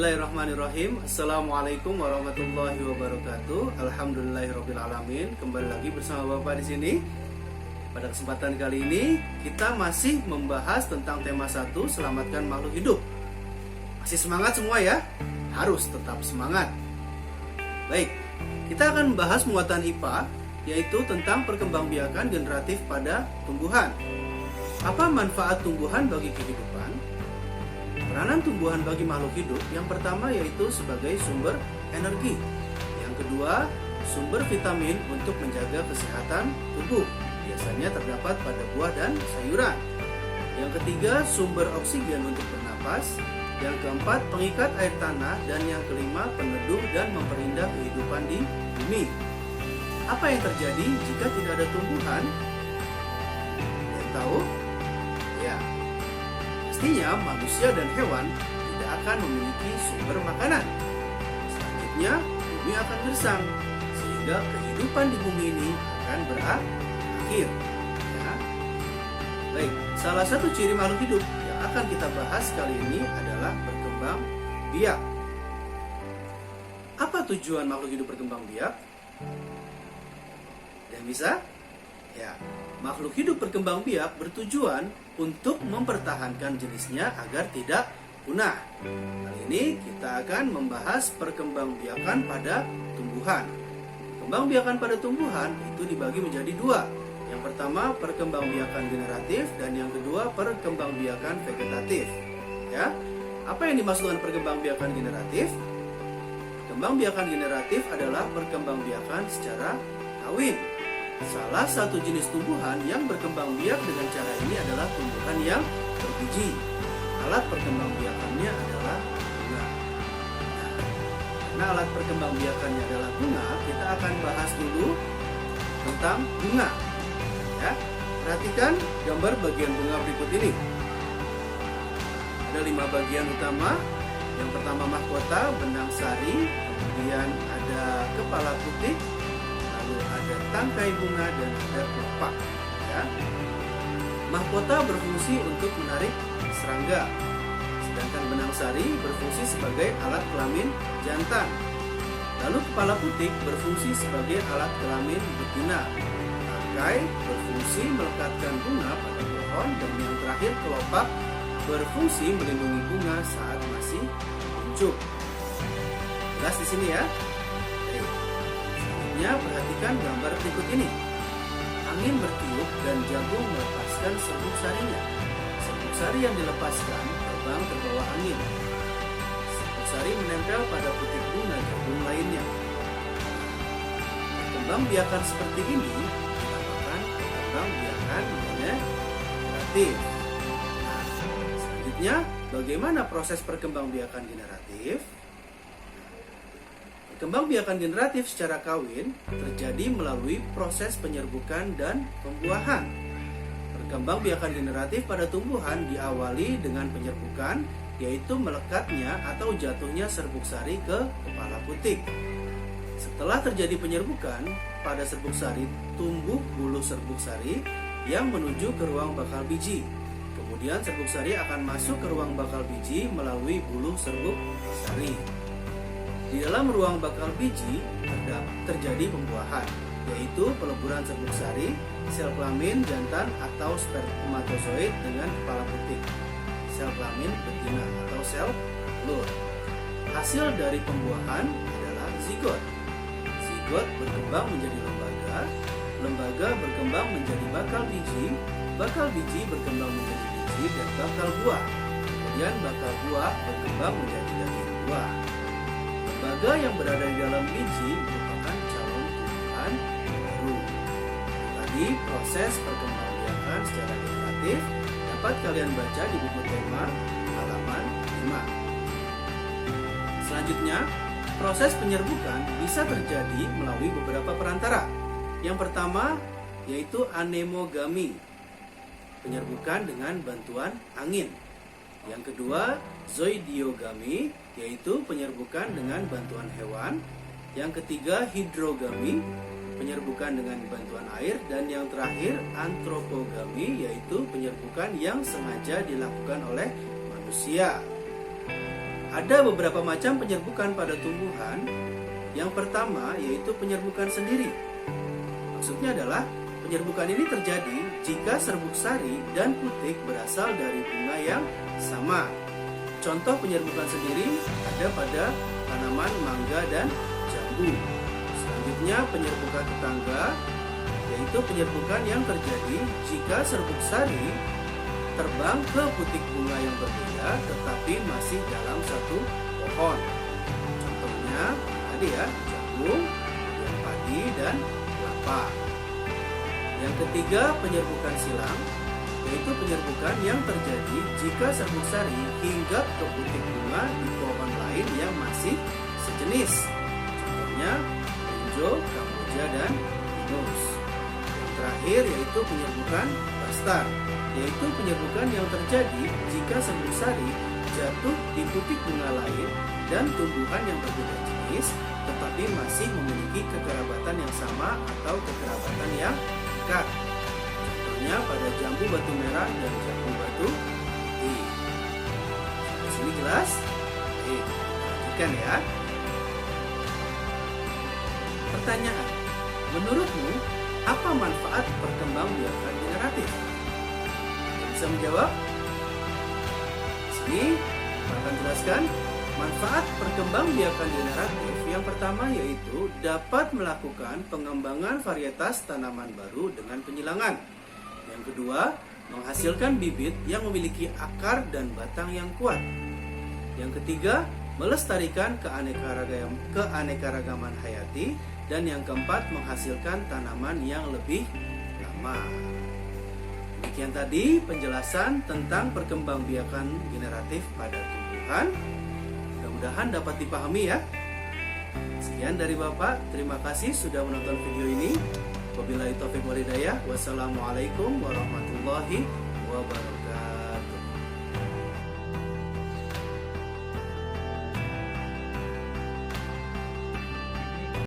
Bismillahirrahmanirrahim. Assalamualaikum warahmatullahi wabarakatuh. Alhamdulillahirobbilalamin. Kembali lagi bersama Bapak di sini. Pada kesempatan kali ini kita masih membahas tentang tema 1, selamatkan makhluk hidup. Masih semangat semua ya? Harus tetap semangat. Baik, kita akan membahas muatan IPA, yaitu tentang perkembangbiakan generatif pada tumbuhan. Apa manfaat tumbuhan bagi kehidupan? Peranan tumbuhan bagi makhluk hidup yang pertama yaitu sebagai sumber energi. Yang kedua, sumber vitamin untuk menjaga kesehatan tubuh. Biasanya terdapat pada buah dan sayuran. Yang ketiga, sumber oksigen untuk bernapas. Yang keempat, pengikat air tanah. Dan yang kelima, peneduh dan memperindah kehidupan di bumi. Apa yang terjadi jika tidak ada tumbuhan? Yang tahu? Ya, pastinya manusia dan hewan tidak akan memiliki sumber makanan. Selanjutnya, bumi akan gersang sehingga kehidupan di bumi ini akan berakhir. Ya. Baik, salah satu ciri makhluk hidup yang akan kita bahas kali ini adalah berkembang biak. Apa tujuan makhluk hidup berkembang biak? Dan bisa? Ya, makhluk hidup berkembang biak bertujuan untuk mempertahankan jenisnya agar tidak punah. Kali ini kita akan membahas perkembangbiakan pada tumbuhan. Perkembangbiakan pada tumbuhan itu dibagi menjadi dua. Yang pertama perkembangbiakan generatif dan yang kedua perkembangbiakan vegetatif. Ya, apa yang dimaksudkan perkembangbiakan generatif? Perkembangbiakan generatif adalah perkembangbiakan secara kawin. Salah satu jenis tumbuhan yang berkembang biak dengan cara ini adalah tumbuhan yang berbiji. Alat perkembangbiakannya adalah bunga. Nah, alat perkembangbiakannya adalah bunga, kita akan bahas dulu tentang bunga. Ya, perhatikan gambar bagian bunga berikut ini. Ada 5 bagian utama. Yang pertama mahkota, benang sari, kemudian ada kepala putih, lalu ada tangkai bunga dan ada kelopak. Ya. Mahkota berfungsi untuk menarik serangga, sedangkan benang sari berfungsi sebagai alat kelamin jantan. Lalu kepala putih berfungsi sebagai alat kelamin betina. Tangkai berfungsi melekatkan bunga pada pohon, dan yang terakhir kelopak berfungsi melindungi bunga saat masih kuncup. Jelas di sini ya. Perhatikan gambar berikut ini. Angin bertiup dan jagung melepaskan serbuk sarinya. Serbuk sari yang dilepaskan terbang terbawa angin. Serbuk sari menempel pada putik bunga jagung lainnya. Perkembangbiakan seperti ini dinamakan perkembangbiakan generatif. Nah, selanjutnya, bagaimana proses perkembangbiakan generatif? Perkembangbiakan generatif secara kawin terjadi melalui proses penyerbukan dan pembuahan. Perkembangbiakan generatif pada tumbuhan diawali dengan penyerbukan, yaitu melekatnya atau jatuhnya serbuk sari ke kepala putik. Setelah terjadi penyerbukan, pada serbuk sari tumbuh bulu serbuk sari yang menuju ke ruang bakal biji. Kemudian serbuk sari akan masuk ke ruang bakal biji melalui bulu serbuk sari. Di dalam ruang bakal biji terjadi pembuahan, yaitu peleburan serbuk sari, sel kelamin jantan atau spermatozoid dengan kepala putih, sel kelamin betina atau sel telur. Hasil dari pembuahan adalah zigot. Zigot berkembang menjadi lembaga, lembaga berkembang menjadi bakal biji berkembang menjadi biji dan bakal buah. Kemudian bakal buah berkembang menjadi daging buah. Lembaga yang berada di dalam biji merupakan calon tumbuhan baru. Tadi proses perkembangbiakan secara generatif dapat kalian baca di buku tema halaman 5. Selanjutnya, proses penyerbukan bisa terjadi melalui beberapa perantara. Yang pertama yaitu anemogami, penyerbukan dengan bantuan angin. Yang kedua, zoidiogami, yaitu penyerbukan dengan bantuan hewan. Yang ketiga, hidrogami, penyerbukan dengan bantuan air. Dan yang terakhir, antropogami, yaitu penyerbukan yang sengaja dilakukan oleh manusia. Ada beberapa macam penyerbukan pada tumbuhan. Yang pertama yaitu penyerbukan sendiri. Maksudnya adalah penyerbukan ini terjadi jika serbuk sari dan putik berasal dari bunga yang sama. Contoh penyerbukan sendiri ada pada tanaman mangga dan jambu. Selanjutnya penyerbukan tetangga, yaitu penyerbukan yang terjadi jika serbuk sari terbang ke putik bunga yang berbeda tetapi masih dalam satu pohon. Contohnya tadi ya, jagung, padi, dan kelapa. Yang ketiga penyerbukan silang, yaitu penyerbukan yang terjadi jika serbuk sari hinggap ke putik bunga di pohon lain yang masih sejenis. Contohnya hijau, kamboja, dan pinus. Yang terakhir yaitu penyerbukan bastar, yaitu penyerbukan yang terjadi jika serbuk sari jatuh di putik bunga lain dan tumbuhan yang berbeda jenis tetapi masih memiliki kekerabatan yang sama atau kekerabatan yang dekat. Contohnya pada jambu batu merah dan jambu batu putih. Sampai sini jelas? Oke, lanjutkan ya. Pertanyaan, menurutmu apa manfaat perkembangbiakan generatif? Ada bisa menjawab? Sini saya akan jelaskan manfaat perkembangbiakan generatif. Yang pertama yaitu dapat melakukan pengembangan varietas tanaman baru dengan penyilangan. Yang kedua, menghasilkan bibit yang memiliki akar dan batang yang kuat. Yang ketiga, melestarikan keanekaragaman hayati. Dan yang keempat, menghasilkan tanaman yang lebih lama. Demikian tadi penjelasan tentang perkembangbiakan generatif pada tumbuhan. Mudah-mudahan dapat dipahami ya. Sekian dari Bapak, terima kasih sudah menonton video ini. Wabillahi taufiq wal hidayah. Wassalamualaikum warahmatullahi wabarakatuh.